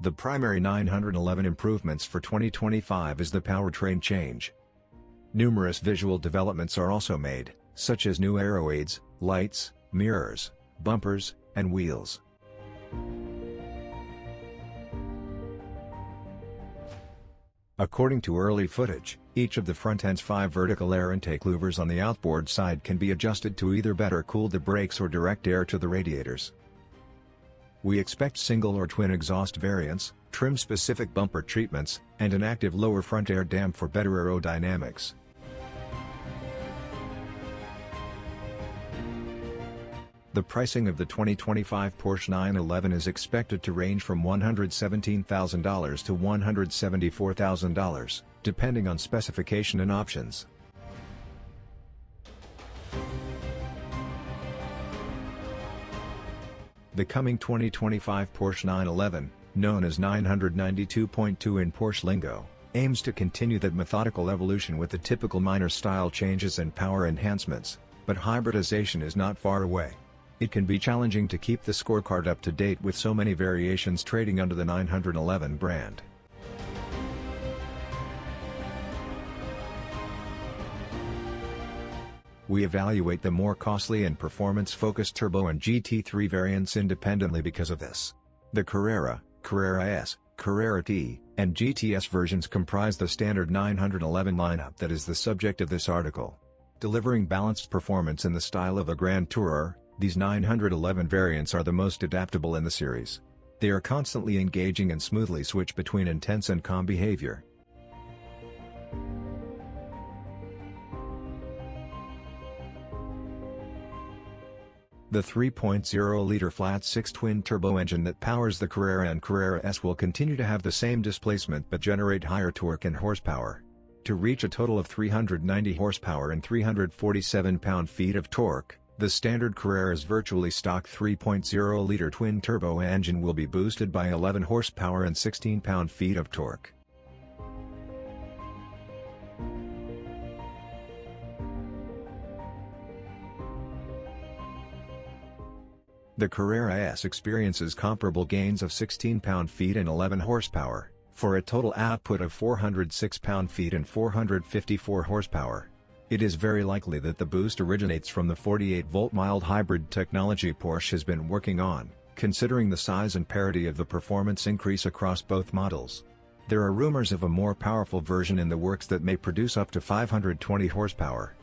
The primary 911 improvements for 2025 is the powertrain change. Numerous visual developments are also made, such as new aero aids, lights, mirrors, bumpers, and wheels. According to early footage, each of the front end's 5 vertical air intake louvers on the outboard side can be adjusted to either better cool the brakes or direct air to the radiators. We expect single or twin exhaust variants, trim-specific bumper treatments, and an active lower front air dam for better aerodynamics. The pricing of the 2025 Porsche 911 is expected to range from $117,000 to $174,000, depending on specification and options. The coming 2025 Porsche 911, known as 992.2 in Porsche lingo, aims to continue that methodical evolution with the typical minor style changes and power enhancements, but hybridization is not far away. It can be challenging to keep the scorecard up to date with so many variations trading under the 911 brand. We evaluate the more costly and performance-focused Turbo and GT3 variants independently because of this. The Carrera, Carrera S, Carrera T, and GTS versions comprise the standard 911 lineup that is the subject of this article. Delivering balanced performance in the style of a Grand Tourer, these 911 variants are the most adaptable in the series. They are constantly engaging and smoothly switch between intense and calm behavior. The 3.0-liter flat-six twin-turbo engine that powers the Carrera and Carrera S will continue to have the same displacement but generate higher torque and horsepower. To reach a total of 390 horsepower and 347 pound-feet of torque, the standard Carrera's virtually stock 3.0-liter twin-turbo engine will be boosted by 11 horsepower and 16 pound-feet of torque. The Carrera S experiences comparable gains of 16 pound-feet and 11 horsepower, for a total output of 406 pound-feet and 454 horsepower. It is very likely that the boost originates from the 48-volt mild hybrid technology Porsche has been working on, considering the size and parity of the performance increase across both models. There are rumors of a more powerful version in the works that may produce up to 520 horsepower,